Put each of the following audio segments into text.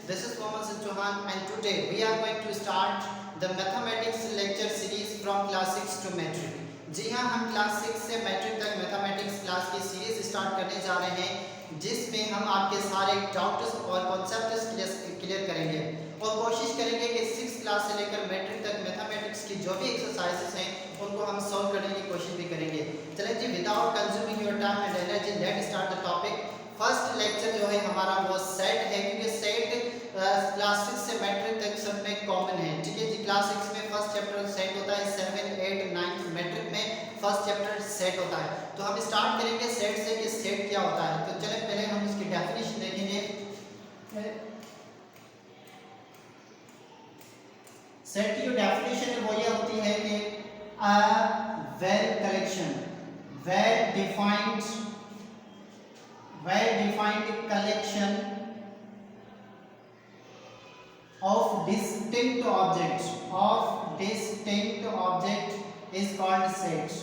This is Mohammed Hassan Chauhan and today we are going to start the mathematics lecture series from class 6 to metric. जी हाँ, हम class 6 से matric तक mathematics class की series start करने जा रहे हैं जिसमें हम आपके सारे डाउट्स और कॉन्सेप्ट्स क्लियर करेंगे और कोशिश करेंगे कि 6 क्लास से लेकर मैट्रिक तक मैथमेटिक्स की जो भी एक्सरसाइजेस हैं उनको हम सॉल्व करने की कोशिश भी करेंगे। चलें जी, without consuming your time and energy let start the topic. First lecture जो है हमारा वो सेट है, क्योंकि सेट क्लास 6 से मैट्रिक तक सब में कॉमन है। ठीक है जी, क्लास 6 में फर्स्ट चैप्टर सेट होता है, 7, 8, 9 मैट्रिक में फर्स्ट चैप्टर सेट होता है। तो हम स्टार्ट करेंगे सेट से कि सेट क्या होता है। तो चलें पहले हम इसकी डेफिनेशन देखेंगे। सेट की जो डेफिनेशन है वो ये होती है कि a well collection, well defined collection of distinct object is called set.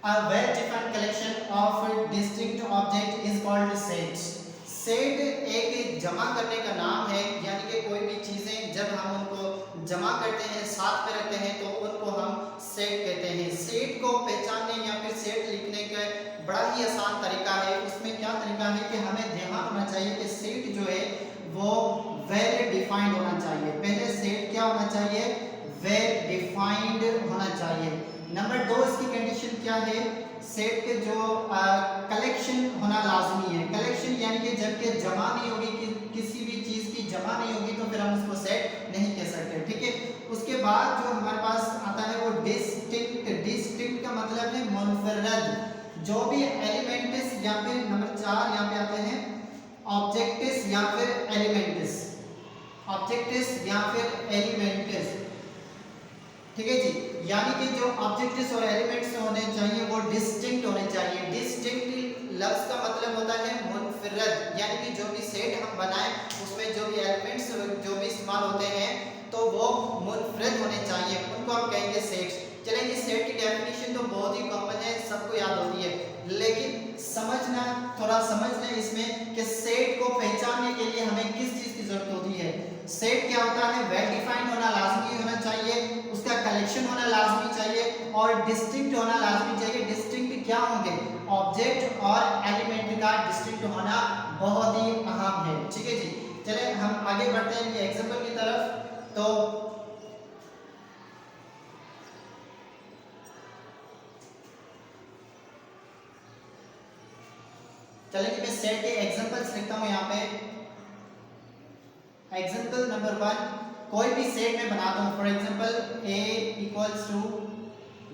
A well defined collection of distinct object is called set. Set एक जमा करने का नाम है, यानी कि कोई भी चीज़ें जब हम उनको जमा करते हैं, साथ में रखते हैं तो उनको हम सेट कहते हैं। सेट को पहचानने या फिर सेट लिखने का बड़ा ही आसान तरीका है। उसमें क्या तरीका है कि हमें ध्यान होना चाहिए कि सेट जो है वो वेल डिफाइंड होना चाहिए। पहले सेट क्या होना चाहिए? वेल डिफाइंड होना चाहिए। नंबर 2 इसकी कंडीशन क्या है? सेट के जो कलेक्शन होना लाजमी है। कलेक्शन यानी कि जबकि जमा नहीं होगी, किसी भी चीज़ की जमा नहीं होगी तो फिर हम उसको सेट नहीं कह सकते। ठीक है, उसके बाद जो हमारे पास आता है वो डिस्टिंक्ट का मतलब है मुनफरद। जो भी एलिमेंट्स या फिर नंबर 4 यहाँ पे आते हैं ऑब्जेक्ट्स या फिर एलिमेंट्स, ठीक है जी, यानी कि जो ऑब्जेक्ट्स और एलिमेंट्स होने चाहिए वो डिस्टिंक्ट होने चाहिए। डिस्टिंक्ट लफ्ज का मतलब होता है मुनफरद, यानी कि जो भी सेट हम बनाएं उसमें जो भी एलिमेंट्स जो भी इस्तेमाल होते हैं तो वो मुनफरद होने चाहिए, उनको हम कहेंगे सेट। चलेंगे, सेट की डेफिनेशन तो बहुत ही कॉमन है, सबको याद होती है, लेकिन थोड़ा समझ लें इसमें कि सेट को पहचानने के लिए हमें किस चीज़ की जरूरत होती है। सेट क्या होता है? वेल डिफाइंड होना लाजमी होना चाहिए, उसका कलेक्शन होना लाजमी चाहिए और डिस्टिंक्ट होना लाजमी चाहिए। डिस्टिंक्ट क्या होंगे? ऑब्जेक्ट और एलिमेंट का डिस्टिंक्ट होना बहुत ही अहम है। ठीक है जी, चलें हम आगे बढ़ते हैं एग्जांपल की तरफ। तो चलें कि मैं सेट के एग्जांपल्स लिखता हूं यहाँ पे। एग्जांपल नंबर 1, कोई भी सेट में बनाता हूँ। For example A =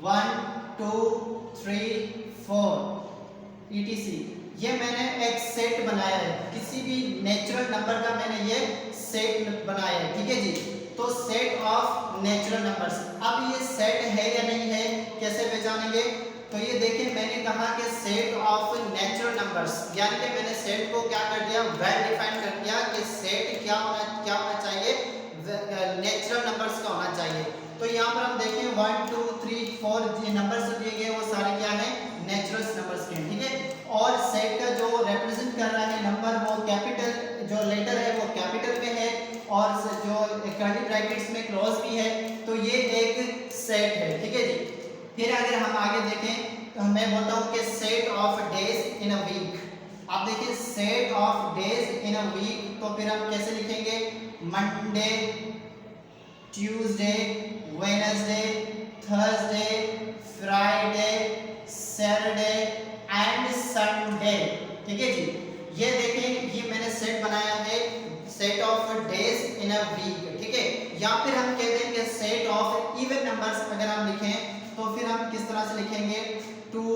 1 2 3 4 etc। ये मैंने एक सेट बनाया है, किसी भी नेचुरल नंबर का मैंने ये सेट बनाया है। ठीक है जी, तो सेट ऑफ नेचुरल नंबर्स। अब ये सेट है या नहीं है, कैसे पहचानेंगे? तो ये देखिए, मैंने कहा कि सेट ऑफ नेचुरल नंबर्स, यानी कि मैंने सेट को क्या कर दिया? वेल डिफाइन कर दिया कि सेट क्या होना चाहिए? नेचुरल नंबर्स का होना चाहिए। तो यहाँ पर हम देखें 1 2 3 4 ये नंबर्स दिए गए वो सारे क्या हैं? नेचुरल नंबर्स के। ठीक है, और सेट का जो रिप्रेजेंट कर रहा है नंबर वो कैपिटल, जो लेटर है वो कैपिटल में है और जो कर्ली ब्रैकेट्स में क्लोज भी है, तो ये एक सेट है। ठीक है जी, फिर अगर हम आगे देखें तो मैं बोलता हूँ कि set of days in a week. आप देखिए set of days in a week, तो फिर हम कैसे लिखेंगे? Monday, Tuesday, Wednesday, Thursday, Friday, Saturday and Sunday. ठीक है जी, ये देखें, ये मैंने सेट बनाया है set of days in a week. ठीक है, या फिर हम कहते हैं कि सेट ऑफ इवन नंबर्स अगर हम लिखें तो फिर हम किस तरह से लिखेंगे? 2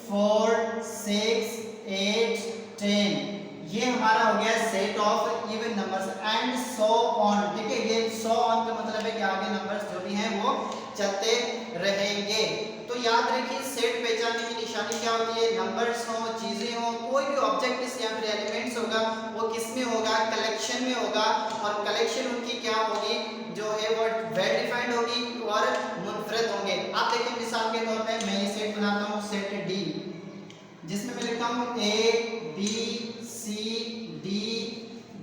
4 6 8 10, ये हमारा हो गया set of even numbers and so on. ठीक है, ये सो ऑन का मतलब है कि आगे नंबर्स जो भी हैं वो चलते रहेंगे। तो याद रखिए, सेट पहचानने की निशानी क्या होती है? नंबर्स हो, चीजें हो, कोई भी ऑब्जेक्ट्स या फिर एलिमेंट्स होगा वो किस में होगा? कलेक्शन में होगा, और कलेक्शन उनकी क्या होगी? जो है वो वेल डिफाइंड होगी और मुनफरद होंगे। आप देखें जिसमें मैं लिखता हूँ A B C D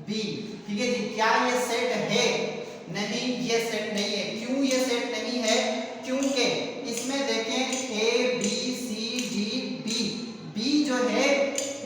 B, ठीक है जी। क्या ये सेट है? नहीं, ये सेट नहीं है। क्यों ये सेट नहीं है? क्योंकि इसमें देखें A B C D B, B जो है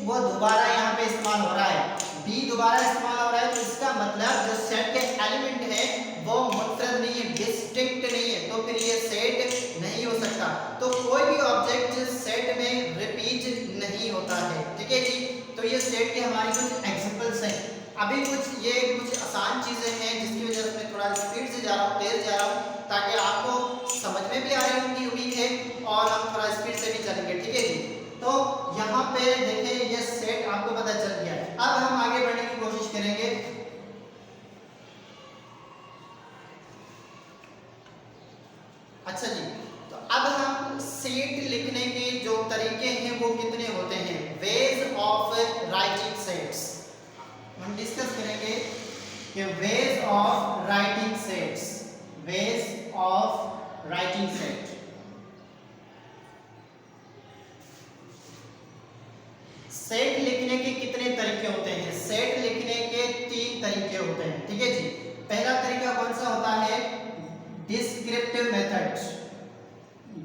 वो दोबारा यहाँ पे इस्तेमाल हो रहा है, B दोबारा इस्तेमाल हो रहा है, तो इसका मतलब जो सेट के एलिमेंट है वो मुनफरद नहीं है, डिस्टिंक्ट नहीं है, तो फिर ये सेट नहीं हो सकता। तो कोई भी ऑब्जेक्ट सेट में रिपीट नहीं होता है, ठीक है जी। तो ये सेट के हमारे कुछ एग्जांपल्स हैं। अभी कुछ आसान चीजें हैं जिसकी वजह से मैं थोड़ा स्पीड से जा रहा हूँ, तेज जा रहा हूँ, ताकि आपको समझ में भी आ रही होगी उम्मीद है, और हम थोड़ा स्पीड से भी चलेंगे, ठीक है जी। तो यहाँ पे देखें ये सेट आपको पता चल गया है। अब हम आगे बढ़ने की कोशिश करेंगे। अच्छा जी, तो अब हम सेट लिखने के जो तरीके हैं वो कितने होते हैं, वेज ऑफ राइटिंग सेट्स हम डिस्कस करेंगे कि ways of writing sets, ways of writing set. Set लिखने के कितने तरीके होते हैं? सेट लिखने के 3 तरीके होते हैं, ठीक है जी। पहला तरीका कौन सा होता है? Descriptive method,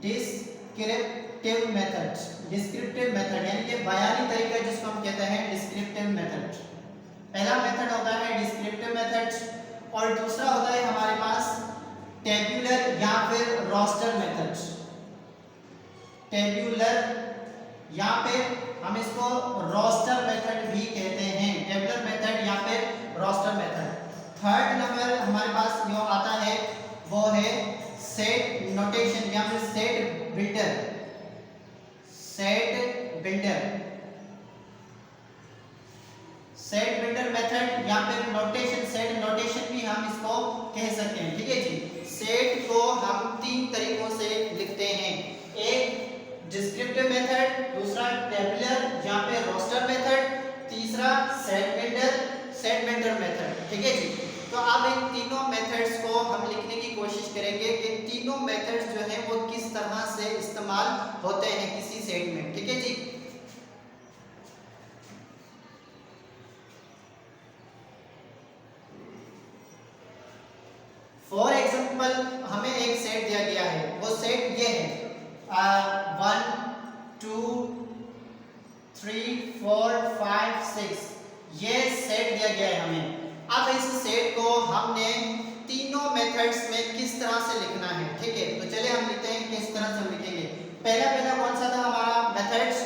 descriptive method, descriptive method यानी कि बयानी तरीका जिसको हम कहते हैं डिस्क्रिप्टिव मेथड। पहला मेथड होता है डिस्क्रिप्टिव मेथड, और दूसरा होता है हमारे पास टेब्यूलर या फिर रोस्टर मेथड। टेब्यूलर या फिर हम इसको रोस्टर मेथड भी कहते हैं, टेबुलर मेथड या फिर रोस्टर मेथड। थर्ड नंबर हमारे पास जो आता है वो है सेट नोटेशन या फिर set builder, set builder, set builder method या फिर नोटेशन, सेट नोटेशन भी हम इसको कह सकते हैं, ठीक है जी। सेट को हम 3 तरीकों से लिखते हैं, एक डिस्क्रिप्टिव मेथड, दूसरा टेबुलर या फिर रोस्टर मेथड, तीसरा सेट बिल्डर मेथड, ठीक है जी। तो अब इन तीनों मेथड्स को हम लिखने की कोशिश करेंगे कि तीनों मेथड्स जो हैं वो किस तरह से इस्तेमाल होते हैं किसी सेट में, ठीक है जी। फॉर एग्जांपल हमें एक सेट दिया गया है, वो सेट ये है 1 2 3 4 5 6, ये सेट दिया गया है हमें। अब इस सेट को हमने तीनों मेथड्स में किस तरह से लिखना है, ठीक है। तो चलिए हम लिखते हैं किस तरह से हम लिखेंगे। पहला कौन सा था हमारा methods?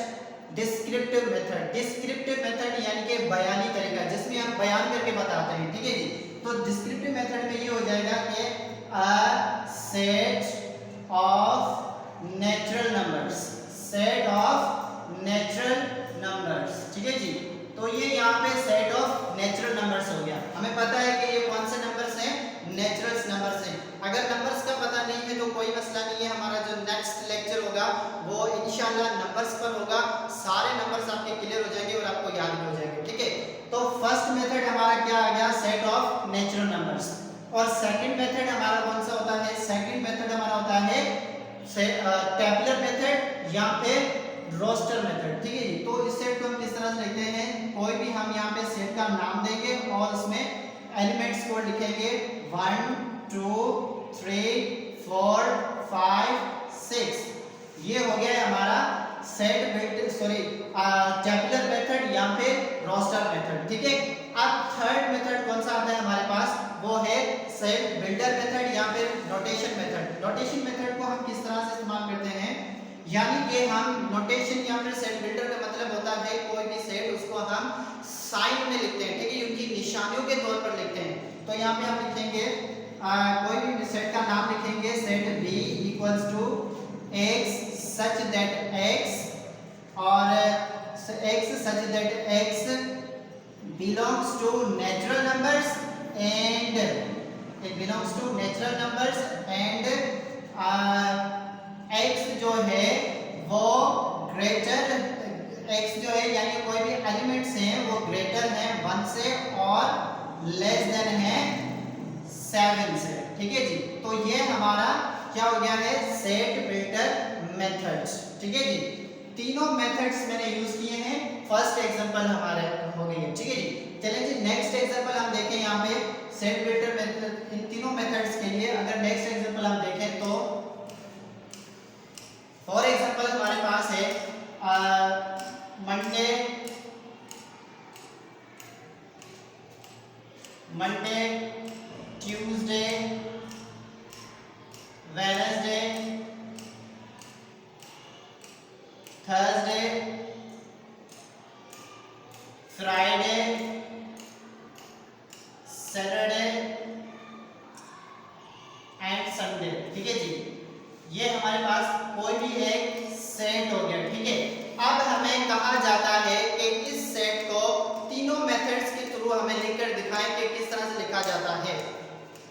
Descriptive method. Descriptive method यानी कि बयानी तरीका जिसमें हम बयान करके बताते हैं, ठीक है जी। तो डिस्क्रिप्टिव मेथड में ये हो जाएगा कि अ set of natural numbers, set of natural numbers, ठीक है जी। तो ये यहाँ पे सेट ऑफ नेचुरल नंबर्स हो गया। हमें पता है कि ये कौन से नंबर्स हैं? नेचुरल नंबर्स हैं। अगर नंबर्स का पता नहीं है तो कोई मसला नहीं है, हमारा जो नेक्स्ट लेक्चर होगा वो इंशाल्लाह नंबर्स पर होगा। सारे नंबर्स आपके क्लियर हो जाएंगे और आपको याद भी हो जाएंगे, ठीक है। तो फर्स्ट मेथड हमारा क्या आ गया? Set of natural numbers. और सेकंड मेथड हमारा कौन सा होता है? सेकंड मेथड हमारा होता है टेबुलर मेथड या फिर रोस्टर मेथड, ठीक है जी। तो इस सेट को हम किस तरह से लिखते हैं? कोई भी हम यहाँ पे सेट का नाम देंगे और उसमें एलिमेंट्स को लिखेंगे 1 2 3 4 5 6। ये हो गया है हमारा सेट बिल्ड टेबुलर मेथड या फिर रोस्टर मेथड, ठीक है। अब थर्ड मेथड कौन सा आता है हमारे पास? वो है सेट बिल्डर मेथड या फिर नोटेशन मेथड। नोटेशन मेथड को हम किस तरह से इस्तेमाल करते हैं? यानी कि हम नोटेशन या फिर सेट बिल्डर का मतलब होता है कोई भी सेट उसको हम साइन में लिखते हैं, ठीक है, उनकी निशानियों के तौर पर लिखते हैं। तो यहाँ पे हम लिखेंगे कोई भी सेट का नाम लिखेंगे, set B equals to x such that x और x such that x belongs to natural numbers and it belongs to natural numbers and x जो है वो ग्रेटर, x जो है यानी कोई भी एलिमेंट्स हैं वो ग्रेटर हैं 1 से और लेस देन है 7 से, ठीक है जी। तो ये हमारा क्या हो गया है? सेट बिल्डर मेथड्स, ठीक है जी। तीनों मेथड्स मैंने यूज किए हैं। फर्स्ट एग्जांपल हमारे हो गई है, ठीक है जी। चलिए जी नेक्स्ट एग्जांपल हम देखें यहाँ पे सेट बिल्डर मेथड, इन तीनों मेथड्स के लिए अगर नेक्स्ट एग्जांपल हम देखें तो फॉर एग्जांपल हमारे पास है Monday, Tuesday, Wednesday, Thursday, Friday, Saturday and Sunday, ठीक है जी। ये हमारे पास कोई भी एक सेट हो गया, ठीक है। अब हमें कहा जाता है कि इस सेट को तीनों मेथड्स के थ्रू हमें लिखकर दिखाएं कि किस तरह से लिखा जाता है,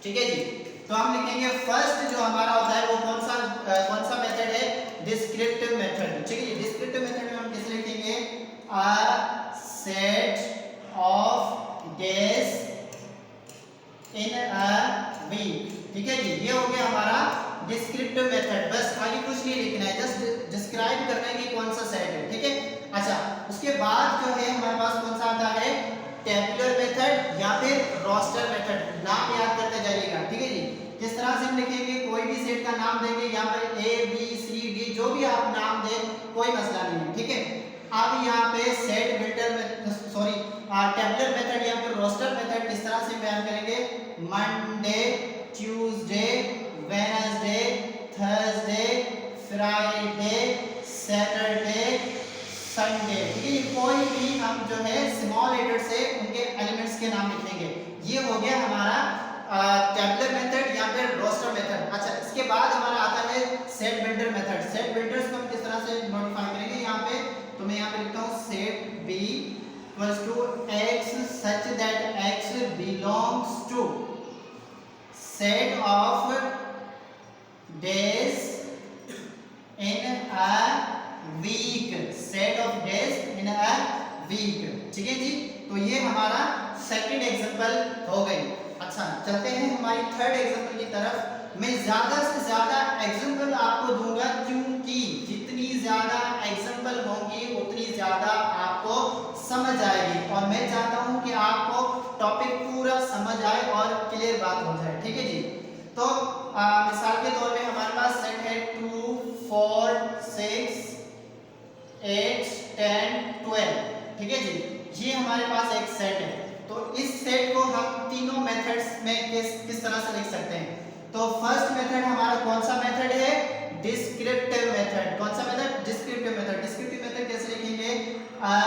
ठीक है जी। तो हम लिखेंगे फर्स्ट जो हमारा होता है वो कौन सा मेथड है, डिस्क्रिप्टिव मेथड, ठीक है। डिस्क्रिप्टिव मेथड में हम कैसे लिखेंगे, a set of days in a week, ठीक है जी। ये हो गया हमारा डिस्क्रिप्टिव मेथड। बस आगे कुछ नहीं लिखना है, जस्ट डिस्क्राइब करना है कि कौन सा सेट है, ठीक है। अच्छा, उसके बाद जो है हमारे पास कौन सा आता है, टेबुलर मेथड या फिर रोस्टर मेथड। नाम याद करते जाइएगा, ठीक है जी। किस तरह से हम लिखेंगे, कोई भी सेट का नाम देंगे, यहाँ पर ए बी सी डी जो भी आप नाम दें कोई मसला नहीं है, ठीक है। अब यहाँ पे सेट बिल्डर में सॉरी टेबुलर मेथड या फिर रोस्टर मेथड किस तरह से बयान करेंगे, Monday, Tuesday, Wednesday, Thursday, Friday, Saturday, Sunday, ठीक है। कोई भी हम जो है स्मॉल लेटर से उनके एलिमेंट्स के नाम लिखेंगे। ये हो गया हमारा टेबुलर मेथड या फिर रोस्टर मेथड। अच्छा, इसके बाद हमारा आता है set builder method. Set builders को हम किस तरह से मॉडिफाई करेंगे, यहाँ पे तो मैं यहाँ पे लिखता हूँ set B equals to x such that x belongs to set of days in a week, set of days in a week, ठीक है जी। तो ये हमारा सेकंड एग्जांपल हो गई। अच्छा, चलते हैं हमारी थर्ड एग्जांपल की तरफ। मैं ज्यादा से ज्यादा एग्जांपल आपको दूंगा क्योंकि जितनी ज्यादा एग्जांपल होंगी उतनी ज्यादा आपको समझ आएगी, और मैं चाहता हूं कि आपको टॉपिक पूरा समझ आए और क्लियर बात हो जाए, ठीक है जी। तो मिसाल के तौर पे हमारे पास सेट है 2 4 6 8 10 12, ठीक है जी। ये हमारे पास एक सेट है। तो इस सेट को हम तीनों मेथड्स में किस तरह से लिख सकते हैं। तो फर्स्ट मेथड हमारा कौन सा मेथड है, डिस्क्रिप्टिव मेथड। कौन सा method, descriptive method. Descriptive method कैसे लिखेंगे, a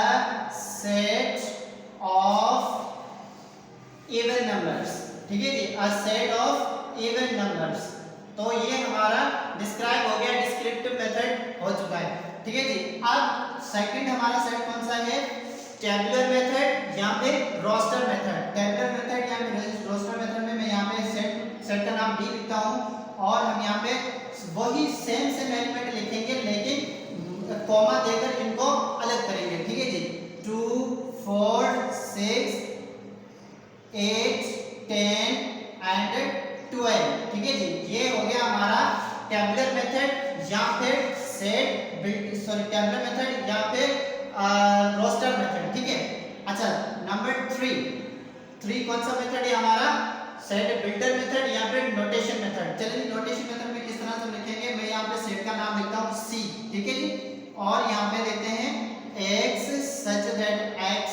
set of even numbers, ठीक है जी, a set of even numbers. तो ये हमारा डिस्क्राइब हो गया, डिस्क्रिप्टिव मेथड हो चुका है, ठीक है जी। अब सेकंड हमारा सेट कौन सा है, टेबुलर मेथड या फिर रोस्टर मेथड। टेबुलर मेथड या फिर रोस्टर मेथड में मैं यहाँ पे सेट का नाम डी लिखता हूँ और हम यहाँ पे वही सेम एलिमेंट लिखेंगे लेकिन कॉमा देकर इनको अलग करेंगे, ठीक है जी। 2 4 6 8 10 एंड 12, ठीक है जी। ये हो गया हमारा टेबुलर मेथड या फिर टेबुलर मेथड या फिर रोस्टर मेथड, ठीक है। अच्छा, नंबर 3 कौन सा मेथड है हमारा, सेट बिल्डर मेथड या फिर नोटेशन मेथड। चलिए नोटेशन मेथड में किस तरह से लिखेंगे, मैं यहाँ पे सेट का नाम लिखता हूँ सी, ठीक है जी, और यहाँ पे देते हैं x such that x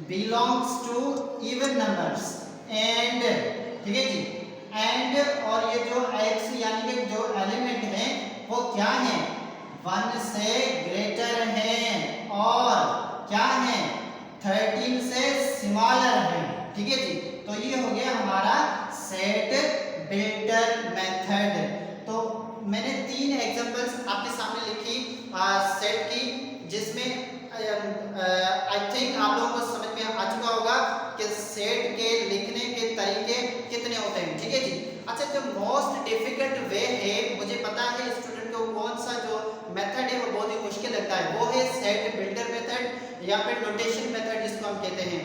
belongs to even numbers and, ठीक है जी, एंड और ये जो x यानी कि जो एलिमेंट है वो क्या है, 1 से ग्रेटर है और क्या है 13 से स्मॉलर है, ठीक है जी। तो ये हो गया हमारा सेट बिल्डर मेथड। तो मैंने 3 एग्जांपल्स आपके सामने लिखी सेट की, जिसमें आई थिंक आप लोगों को समझ में आ चुका होगा कि सेट के लिखने के तरीके कितने होते हैं, ठीक है जी। अच्छा, जो मोस्ट डिफिकल्ट वे है, मुझे पता है स्टूडेंट को कौन सा जो मेथड है वो बहुत ही मुश्किल लगता है, वो है सेट बिल्डर मेथड या फिर नोटेशन मेथड जिसको हम कहते हैं।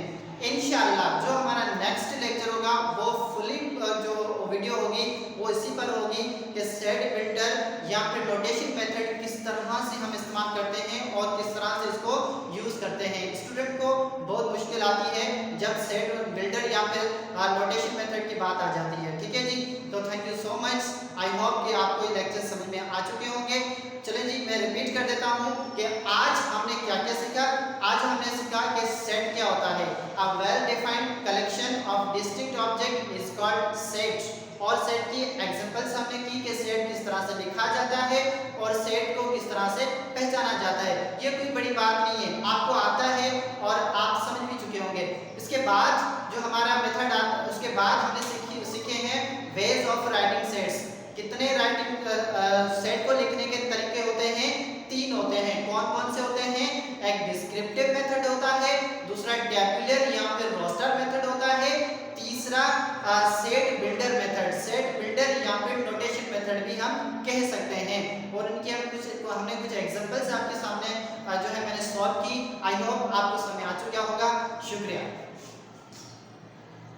इंशाल्लाह जो हमारा नेक्स्ट लेक्चर होगा वो फुली जो वीडियो होगी वो इसी पर होगी कि सेट बिल्डर या फिर नोटेशन मेथड किस किस तरह से हम इस्तेमाल करते हैं और किस तरह से इसको यूज करते हैं। स्टूडेंट को बहुत मुश्किल आती है जब सेट बिल्डर या फिर नोटेशन मेथड की बात आ जाती है। ठीक है जी, तो thank you so much. I hope कि आपको ये लेक्चर समझ में आ चुके होंगे। चलिए जी, मैं रिपीट कर देता हूँ कि आज हमने क्या क्या सीखा। आज हमने सीखा कि सेट क्या होता है। A well defined collection of distinct object is called set. और सेट की एग्जांपल्स हमने की कि सेट किस तरह से लिखा जाता है और सेट को किस तरह से पहचाना जाता है। ये कोई बड़ी बात नहीं है, आपको आता है और आप समझ भी चुके होंगे। इसके बाद जो हमारा मेथड आता, उसके बाद हमने सीखे हैं वेज ऑफ राइटिंग सेट्स। कितने राइटिंग सेट को लिखने के तरीके होते हैं? 3 होते हैं। कौन कौन से होते हैं? एक डिस्क्रिप्टिव मेथड होता है, दूसरा टैब्यूलर या फिर रोस्टर मेथड होता है, तीसरा set builder method, set builder या फिर नोटेशन मेथड भी हम कह सकते हैं। और इनके हमने कुछ एग्जांपल्स आपके सामने जो है मैंने सॉल्व की। आई होप आपको